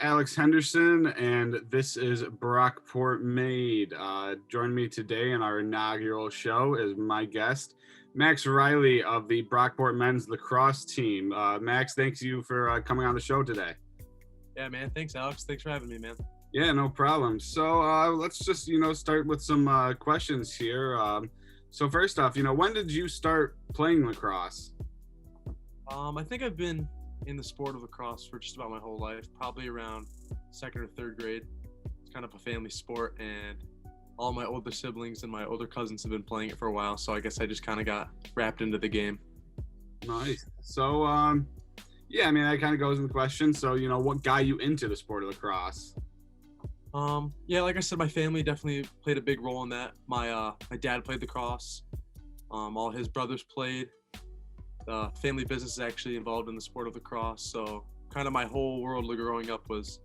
Alex Henderson, and this is Brockport Made. Joining me today in our inaugural show is my guest, Max Riley of the Brockport men's lacrosse team. Max, thanks you for coming on the show today. Yeah, man. Thanks, Alex. Thanks for having me, man. Yeah, no problem. So let's just, start with some questions here. So first off, when did you start playing lacrosse? I think I've been in the sport of lacrosse for just about my whole life, probably around second or third grade. It's kind of a family sport, and all my older siblings and my older cousins have been playing it for a while, so I guess I just kind of got wrapped into the game. Nice. So, that kind of goes in the question. So, what got you into the sport of lacrosse? Like I said, my family definitely played a big role in that. My dad played lacrosse. All his brothers played. The family business is actually involved in the sport of lacrosse, so kind of my whole world growing up was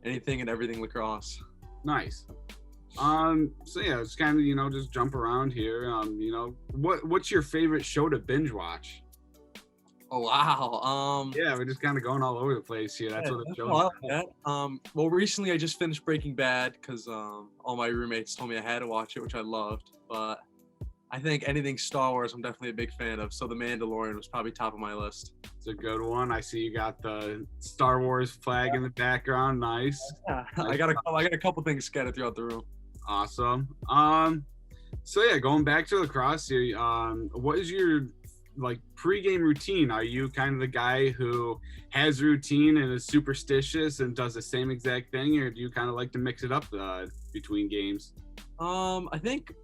anything and everything lacrosse. Nice. It's kind of, just jump around here. What's your favorite show to binge watch? Oh, wow. Yeah, we're just kind of going all over the place here. That's what the show is. Well, recently I just finished Breaking Bad because all my roommates told me I had to watch it, which I loved. But I think anything Star Wars I'm definitely a big fan of. So The Mandalorian was probably top of my list. It's a good one. I see you got the Star Wars flag in the background. Nice. Yeah. I got a couple things scattered throughout the room. Awesome. Going back to lacrosse here, what is your pregame routine? Are you kind of the guy who has routine and is superstitious and does the same exact thing, or do you kind of like to mix it up between games? I think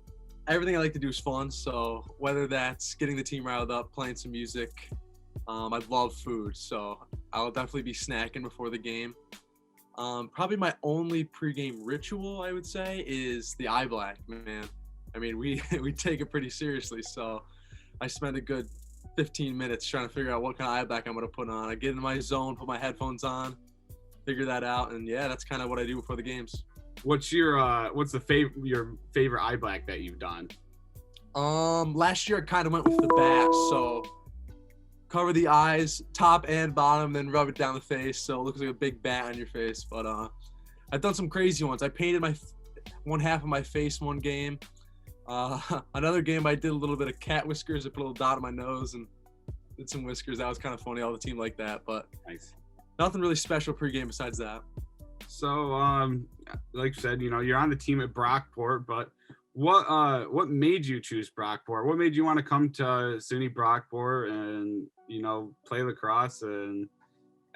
everything I like to do is fun. So whether that's getting the team riled up, playing some music, I love food. So I'll definitely be snacking before the game. Probably my only pregame ritual, I would say, is the eye black, man. I mean, we take it pretty seriously. So I spend a good 15 minutes trying to figure out what kind of eye black I'm going to put on. I get in my zone, put my headphones on, figure that out. And yeah, that's kind of what I do before the games. What's your favorite eye black that you've done? Last year I kind of went with the bat, so cover the eyes, top and bottom, then rub it down the face, so it looks like a big bat on your face. But I've done some crazy ones. I painted one half of my face one game. Another game I did a little bit of cat whiskers. I put a little dot on my nose and did some whiskers. That was kind of funny. All the team like that, but nice. Nothing really special pregame besides that. So, like you said, you're on the team at Brockport, but what made you choose Brockport? What made you want to come to SUNY Brockport and, play lacrosse and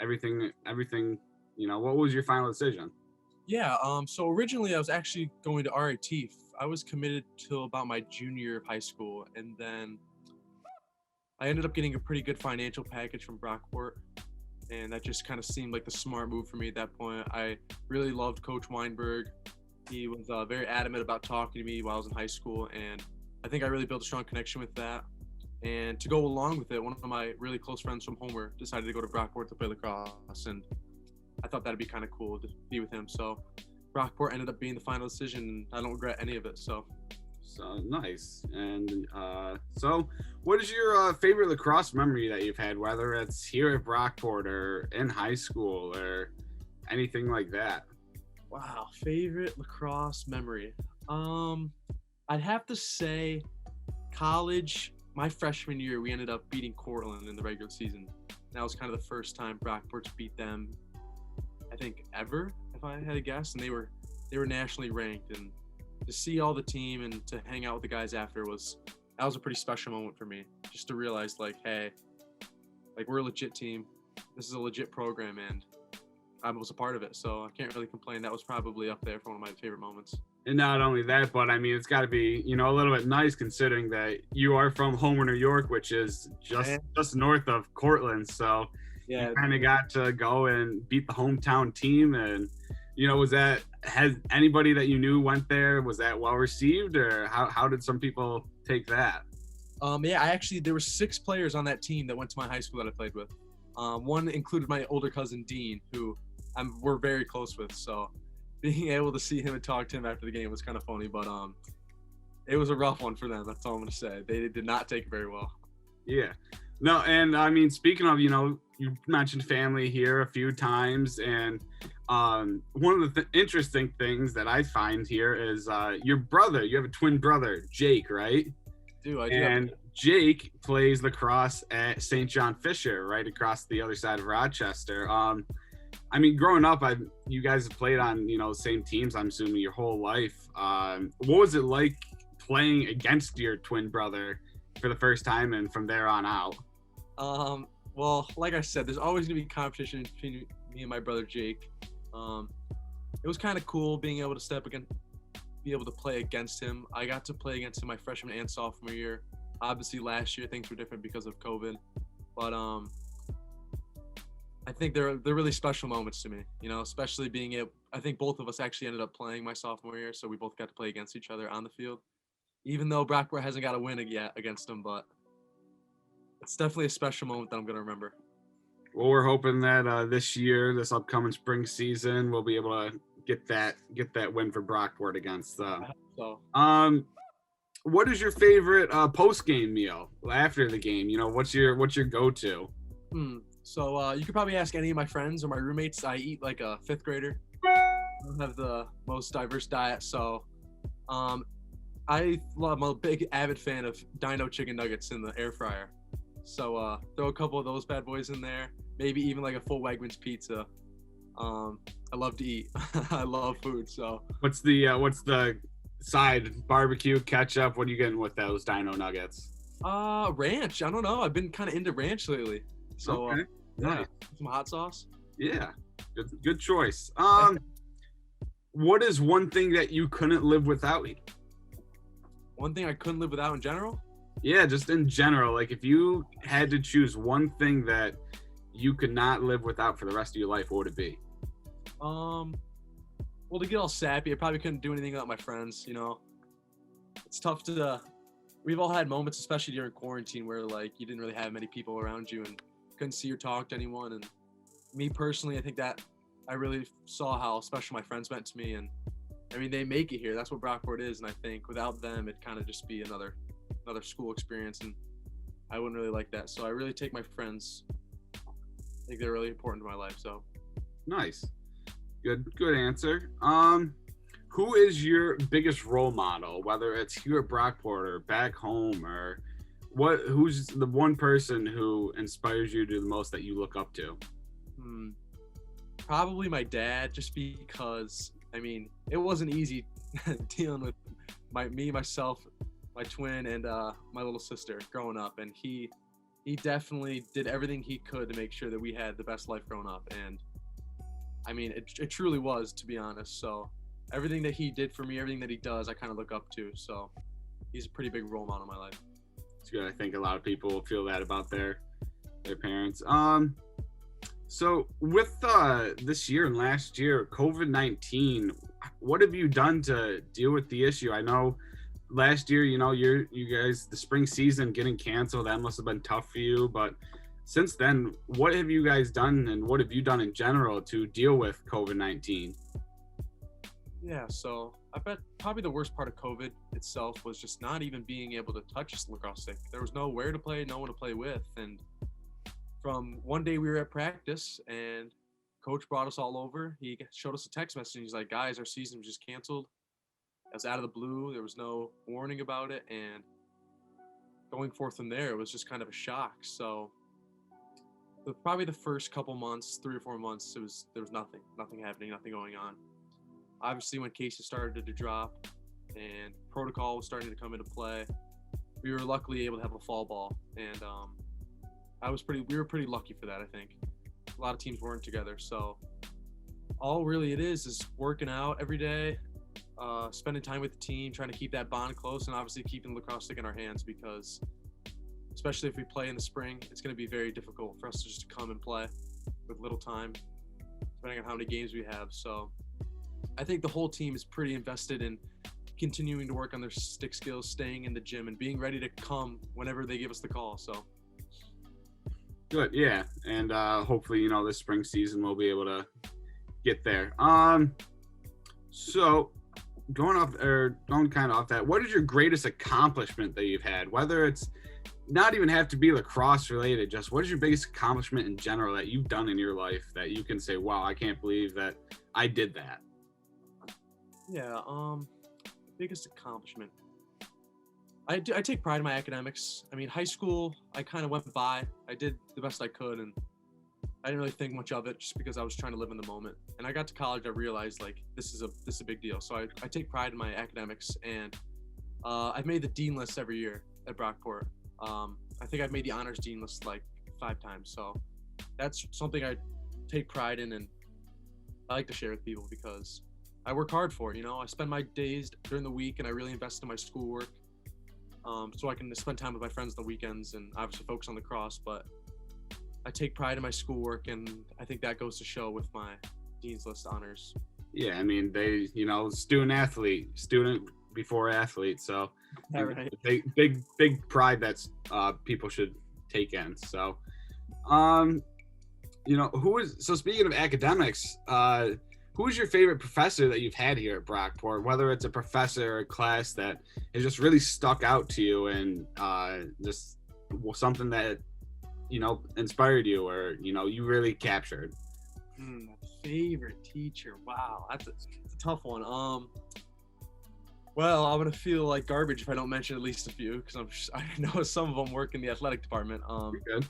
everything, what was your final decision? Yeah, so originally I was actually going to RIT. I was committed till about my junior year of high school, and then I ended up getting a pretty good financial package from Brockport. And that just kind of seemed like the smart move for me at that point. I really loved Coach Weinberg. He was very adamant about talking to me while I was in high school, and I think I really built a strong connection with that. And to go along with it, one of my really close friends from Homer decided to go to Brockport to play lacrosse, and I thought that'd be kind of cool to be with him. So Brockport ended up being the final decision, and I don't regret any of it. So nice. And so what is your favorite lacrosse memory that you've had, whether it's here at Brockport or in high school or anything like that? Wow, favorite lacrosse memory. I'd have to say college. My freshman year, we ended up beating Cortland in the regular season. That was kind of the first time Brockport's beat them, I think, ever, if I had to guess. And they were nationally ranked, and to see all the team and to hang out with the guys after was a pretty special moment for me, just to realize hey, we're a legit team. This is a legit program, and I was a part of it. So I can't really complain. That was probably up there for one of my favorite moments. And not only that, but I mean, it's got to be, a little bit nice considering that you are from Homer, New York, which is just north of Cortland. So yeah, you kind of got to go and beat the hometown team. And, has anybody that you knew went there? Was that well received, or how did some people take that? There were 6 players on that team that went to my high school that I played with. One included my older cousin, Dean, who we're very close with. So being able to see him and talk to him after the game was kind of funny, but it was a rough one for them. That's all I'm going to say. They did not take it very well. Yeah. No, and I mean, speaking of, you mentioned family here a few times, and One of the interesting things that I find here is your brother. You have a twin brother, Jake, right? I do. And Jake plays lacrosse at St. John Fisher, right across the other side of Rochester. I mean, growing up, you guys have played on, same teams, I'm assuming, your whole life. What was it like playing against your twin brother for the first time and from there on out? Well, like I said, there's always going to be competition between me and my brother Jake. It was kind of cool being able to be able to play against him. I got to play against him my freshman and sophomore year. Obviously, last year things were different because of COVID, but I think they're really special moments to me. Especially being able. I think both of us actually ended up playing my sophomore year, so we both got to play against each other on the field. Even though Brockport hasn't got a win yet against them, but it's definitely a special moment that I'm gonna remember. Well, we're hoping that this upcoming spring season, we'll be able to get that win for Brockport against them. So. What is your favorite post-game meal after the game? What's your go-to? So you could probably ask any of my friends or my roommates. I eat like a fifth grader. I don't have the most diverse diet, so I'm a big avid fan of Dino chicken nuggets in the air fryer. So throw a couple of those bad boys in there. Maybe even like a full Wegmans pizza. I love to eat. I love food. So what's the side? Barbecue, ketchup? What are you getting with those Dino nuggets? Ranch. I don't know. I've been kind of into ranch lately. So okay. Nice. Some hot sauce. Yeah, good choice. What is one thing that you couldn't live without? One thing I couldn't live without in general? Yeah, just in general. Like if you had to choose one thing that you could not live without for the rest of your life, what would it be? Well, to get all sappy, I probably couldn't do anything without my friends. It's tough to. We've all had moments, especially during quarantine, where like you didn't really have many people around you and couldn't see or talk to anyone. And me personally, I think that I really saw how special my friends meant to me. And I mean, they make it here. That's what Brockport is. And I think without them, it'd kind of just be another school experience. And I wouldn't really like that. So I really take my friends. I think they're really important to my life. So nice. Good answer. Who is your biggest role model, whether it's here at Brockport or back home, or who's the one person who inspires you to do the most that you look up to? Probably my dad, just because, I mean, it wasn't easy dealing with myself, my twin, and my little sister growing up. And he definitely did everything he could to make sure that we had the best life growing up. And I mean, it truly was, to be honest. So everything that he did for me, everything that he does, I kind of look up to. So he's a pretty big role model in my life. It's good. I think a lot of people feel that about their parents. So with this year and last year, COVID-19, what have you done to deal with the issue? I know last year, you guys, the spring season getting canceled, that must have been tough for you. But since then, what have you guys done, and what have you done in general to deal with COVID-19? Yeah, so I bet probably the worst part of COVID itself was just not even being able to touch a lacrosse stick. There was nowhere to play, no one to play with. And from one day we were at practice and coach brought us all over. He showed us a text message. And he's like, guys, our season was just canceled. It was out of the blue. There was no warning about it. And going forth from there, it was just kind of a shock. So probably the first couple months, 3 or 4 months, there was nothing happening, nothing going on. Obviously, when cases started to drop and protocol was starting to come into play, we were luckily able to have a fall ball, and we were pretty lucky for that. I think a lot of teams weren't together, so all really it is working out every day, spending time with the team, trying to keep that bond close, and obviously keeping the lacrosse stick in our hands, because especially if we play in the spring, it's going to be very difficult for us to just come and play with little time, depending on how many games we have. So I think the whole team is pretty invested in continuing to work on their stick skills, staying in the gym, and being ready to come whenever they give us the call. So good, yeah, and hopefully, this spring season we'll be able to get there. So going kind of off that, what is your greatest accomplishment that you've had? Whether it's not even have to be lacrosse related, just what is your biggest accomplishment in general that you've done in your life that you can say, wow, I can't believe that I did that? Yeah, biggest accomplishment. I take pride in my academics. I mean, high school, I kind of went by. I did the best I could, and I didn't really think much of it just because I was trying to live in the moment. And I got to college, I realized like this is a big deal. So I take pride in my academics, and I've made the dean list every year at Brockport. I think I've made the honors dean list like 5 times. So that's something I take pride in, and I like to share with people because I work hard for it. You know, I spend my days during the week, and I really invest in my schoolwork. So I can spend time with my friends on the weekends and obviously focus on lacrosse, but I take pride in my schoolwork, and I think that goes to show with my Dean's List honors. Yeah, I mean, they, student before athlete, so right. big pride that's people should take in. So, speaking of academics, who's your favorite professor that you've had here at Brockport, whether it's a professor or a class that has just really stuck out to you and just something that, inspired you or, you really captured? My favorite teacher. Wow. That's a tough one. Well, I'm going to feel like garbage if I don't mention at least a few, because I know some of them work in the athletic department. You're good.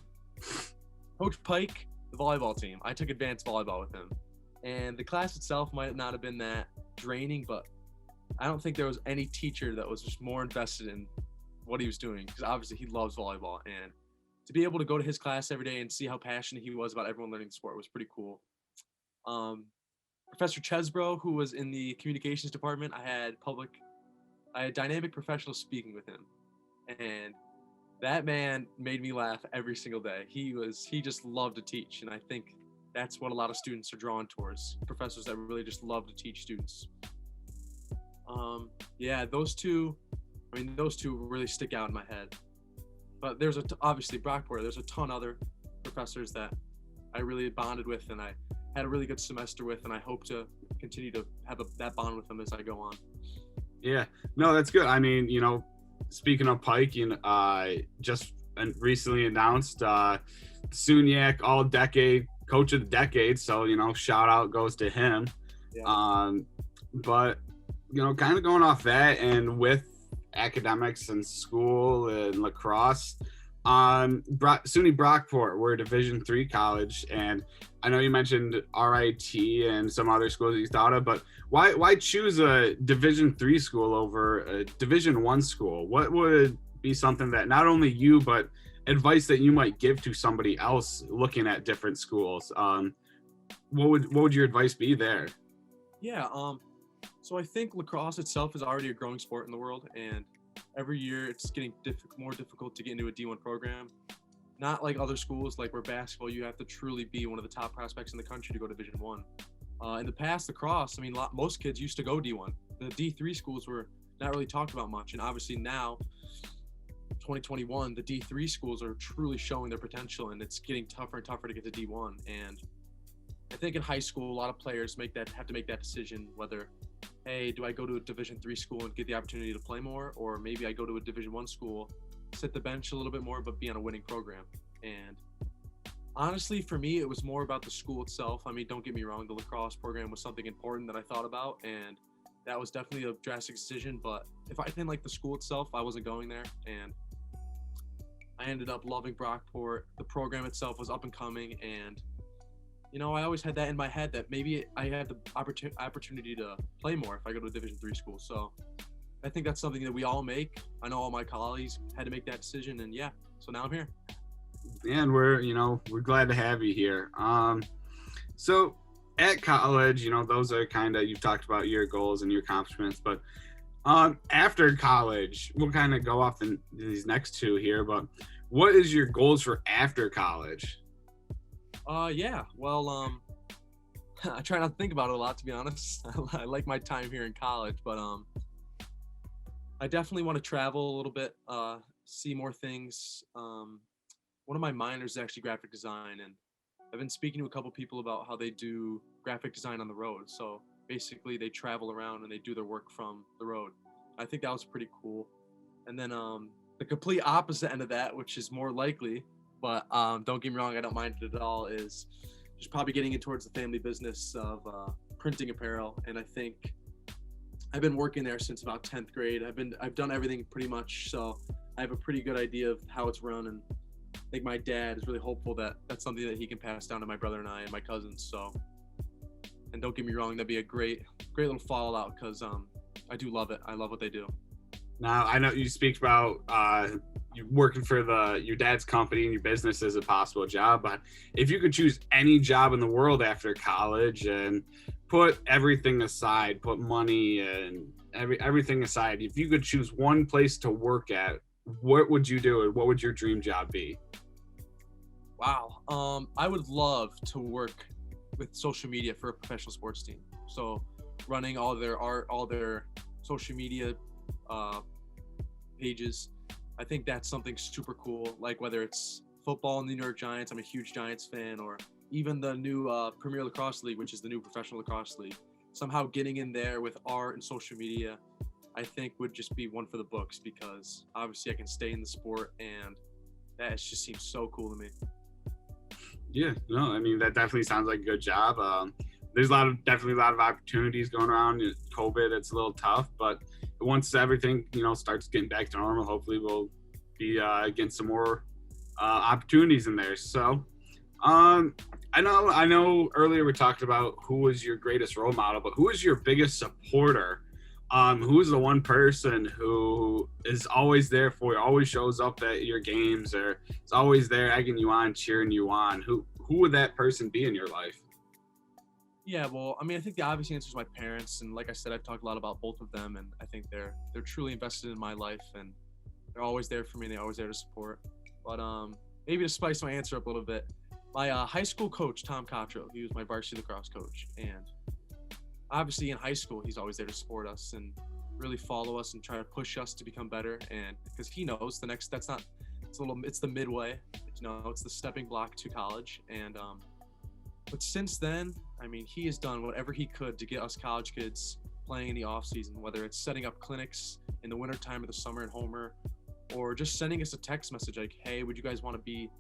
Coach Pike, the volleyball team. I took advanced volleyball with him. And the class itself might not have been that draining, but I don't think there was any teacher that was just more invested in what he was doing, because obviously he loves volleyball. And to be able to go to his class every day and see how passionate he was about everyone learning the sport was pretty cool. Professor Chesbro, who was in the communications department, I had dynamic professional speaking with him. And that man made me laugh every single day. He just loved to teach. And I think that's what a lot of students are drawn towards, professors that really just love to teach students. Those two really stick out in my head. But there's obviously Brockport, there's a ton other professors that I really bonded with, and I had a really good semester with, and I hope to continue to have that bond with them as I go on. Yeah, no, that's good. I mean, speaking of Pike, just recently announced SUNYAC all-decade coach of the decade, so shout out goes to him. Yeah. But kind of going off that, and with academics and school and lacrosse, SUNY Brockport, we're a Division III college, and I know you mentioned RIT and some other schools you thought of, but why choose a Division III school over a Division I school? What would be something that not only you, but advice that you might give to somebody else looking at different schools? What would your advice be there? Yeah, so I think lacrosse itself is already a growing sport in the world, and every year it's getting more difficult to get into a D1 program. Not like other schools, like where basketball, you have to truly be one of the top prospects in the country to go to Division I. In the past, lacrosse, I mean, most kids used to go D1. The D3 schools were not really talked about much, and obviously now, 2021, the D3 schools are truly showing their potential, and it's getting tougher and tougher to get to D1. And I think in high school, a lot of players have to make that decision whether, hey, do I go to a Division III school and get the opportunity to play more, or maybe I go to a Division I school, sit the bench a little bit more, but be on a winning program. And honestly, for me, it was more about the school itself. I mean, don't get me wrong, the lacrosse program was something important that I thought about, and that was definitely a drastic decision. But if I didn't like the school itself, I wasn't going there. And I ended up loving Brockport. The program itself was up and coming, and I always had that in my head that maybe I had the opportunity to play more if I go to a Division III school. So I think that's something that we all make. I know all my colleagues had to make that decision, and so now I'm here. And we're glad to have you here. So at college, those are kind of, you've talked about your goals and your accomplishments, but after college, we'll kind of go off in these next two here, but what is your goals for after college? Well, I try not to think about it a lot, to be honest. I like my time here in college, but I definitely want to travel a little bit, see more things. One of my minors is actually graphic design, and I've been speaking to a couple people about how they do graphic design on the road. So basically they travel around and they do their work from the road. I think that was pretty cool. And then the complete opposite end of that, which is more likely, but don't get me wrong, I don't mind it at all, is just probably getting it towards the family business of printing apparel, and I think I've been working there since about 10th grade. I've done everything pretty much, so I have a pretty good idea of how it's run, and I think my dad is really hopeful that that's something that he can pass down to my brother and I and my cousins. So, and don't get me wrong, that'd be a great little fallout, because I do love it. I love what they do. Now, I know you speak about you working for your dad's company and your business as a possible job, but if you could choose any job in the world after college and put everything aside, put money and everything aside, if you could choose one place to work at, what would you do and what would your dream job be? Wow. I would love to work with social media for a professional sports team. So running all their art, all their social media pages. I think that's something super cool. Like whether it's football in the New York Giants, I'm a huge Giants fan, or even the new Premier Lacrosse League, which is the new professional lacrosse league. Somehow getting in there with art and social media, I think would just be one for the books, because obviously I can stay in the sport, and that just seems so cool to me. Yeah, no, I mean, that definitely sounds like a good job. There's definitely a lot of opportunities going around. COVID, it's a little tough, but once everything, starts getting back to normal, hopefully we'll be getting some more opportunities in there. So, I know earlier we talked about who was your greatest role model, but who is your biggest supporter? Who is the one person who is always there for you, always shows up at your games, or is always there egging you on, cheering you on? Who would that person be in your life? Yeah, well, I mean, I think the obvious answer is my parents, and like I said, I've talked a lot about both of them, and I think they're truly invested in my life, and they're always there for me. They're always there to support. But maybe to spice my answer up a little bit, my high school coach, Tom Cottrell, he was my varsity lacrosse coach, and obviously in high school, he's always there to support us and really follow us and try to push us to become better. And because he knows it's the midway, it's the stepping block to college. And but since then, I mean, he has done whatever he could to get us college kids playing in the off season, whether it's setting up clinics in the wintertime or the summer in Homer, or just sending us a text message like, hey, would you guys want to be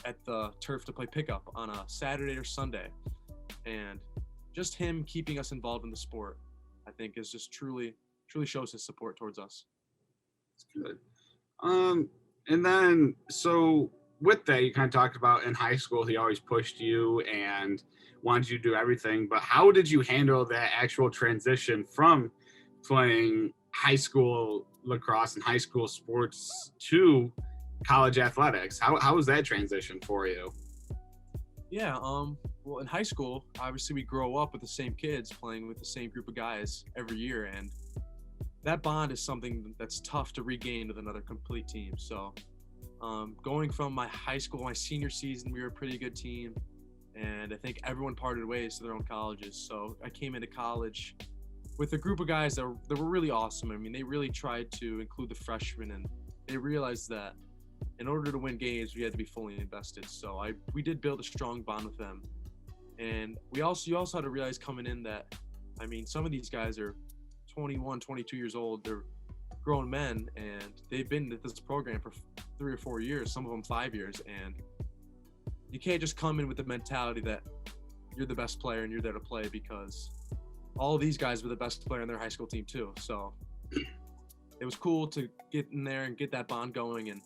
at the turf to play pickup on a Saturday or Sunday? And just him keeping us involved in the sport, I think, is just truly shows his support towards us. That's good. And then, so with that, you kind of talked about in high school, he always pushed you and wanted you to do everything. But how did you handle that actual transition from playing high school lacrosse and high school sports to college athletics? How was that transition for you? Yeah, well, in high school, obviously we grow up with the same kids playing with the same group of guys every year, and that bond is something that's tough to regain with another complete team. So going from my high school, my senior season, we were a pretty good team, and I think everyone parted ways to their own colleges. So I came into college with a group of guys that were really awesome. I mean, they really tried to include the freshmen, and they realized that in order to win games, we had to be fully invested. So we did build a strong bond with them. And you also had to realize coming in that, I mean, some of these guys are 21, 22 years old. They're grown men, and they've been at this program for 3 or 4 years, some of them 5 years. And you can't just come in with the mentality that you're the best player and you're there to play, because all of these guys were the best player in their high school team too. So it was cool to get in there and get that bond going, and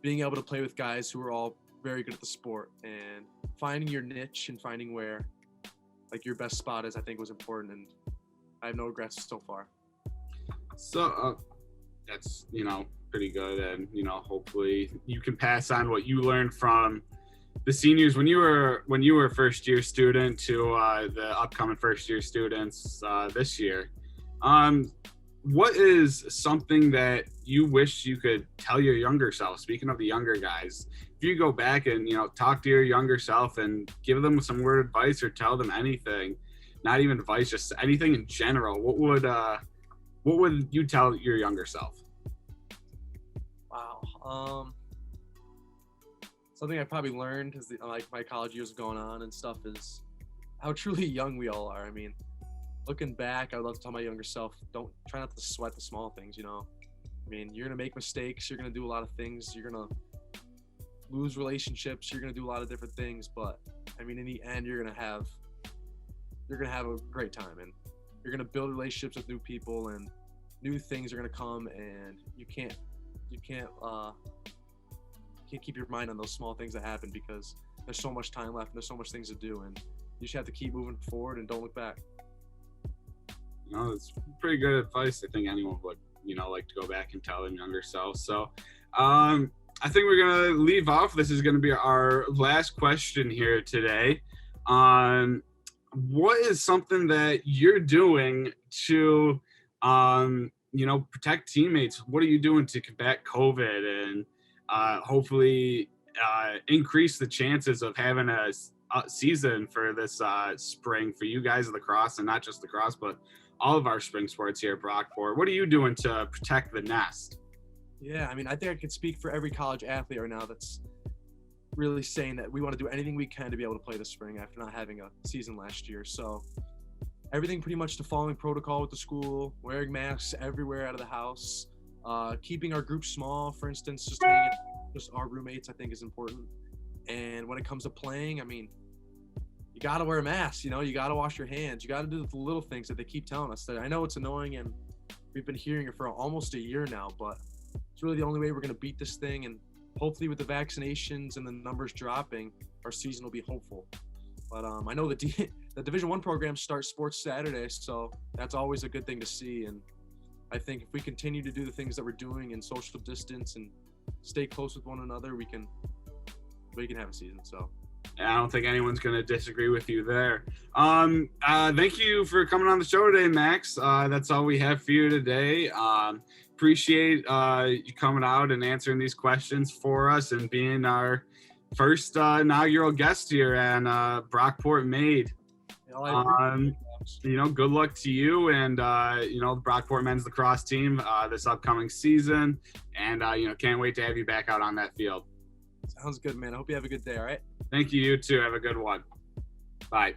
being able to play with guys who are all very good at the sport, and finding your niche and finding where like your best spot is, I think was important, and I have no regrets so far. So that's, pretty good. And, hopefully you can pass on what you learned from the seniors when you were a first year student to the upcoming first year students this year. What is something that you wish you could tell your younger self? Speaking of the younger guys, if you go back and, talk to your younger self and give them some word of advice or tell them anything, not even advice, just anything in general, what would you tell your younger self? Wow. Something I probably learned as my college years going on and stuff is how truly young we all are. I mean, looking back, I would love to tell my younger self, try not to sweat the small things, I mean, you're going to make mistakes. You're going to do a lot of things. You're going to lose relationships. You're going to do a lot of different things. But, I mean, in the end, you're going you're going to have a great time, and you're going to build relationships with new people, and new things are going to come, and you can't keep your mind on those small things that happen, because there's so much time left and there's so much things to do, and you just have to keep moving forward and don't look back. No, it's pretty good advice. I think anyone would, like to go back and tell them younger self. So, I think we're going to leave off. This is going to be our last question here today. What is something that you're doing to, protect teammates? What are you doing to combat COVID and hopefully increase the chances of having a season for this spring for you guys at Lacrosse, and not just Lacrosse, but all of our spring sports here at Brockport? What are you doing to protect the nest? Yeah, I mean, I think I could speak for every college athlete right now that's really saying that we want to do anything we can to be able to play this spring after not having a season last year. So everything pretty much to following protocol with the school, wearing masks everywhere out of the house, keeping our group small, for instance, just our roommates, I think, is important. And when it comes to playing, I mean, you got to wear a mask, you got to wash your hands. You got to do the little things that they keep telling us. That I know it's annoying, and we've been hearing it for almost a year now, but it's really the only way we're going to beat this thing. And hopefully with the vaccinations and the numbers dropping, our season will be hopeful. But I know the Division I programs start sports Saturday, so that's always a good thing to see. And I think if we continue to do the things that we're doing and social distance and stay close with one another, we can have a season. So I don't think anyone's going to disagree with you there. Thank you for coming on the show today, Max. That's all we have for you today. Appreciate you coming out and answering these questions for us and being our first inaugural guest here at Brockport Made. Good luck to you and the Brockport men's lacrosse team this upcoming season, and can't wait to have you back out on that field. Sounds good, man. I hope you have a good day. All right. Thank you. You too. Have a good one. Bye.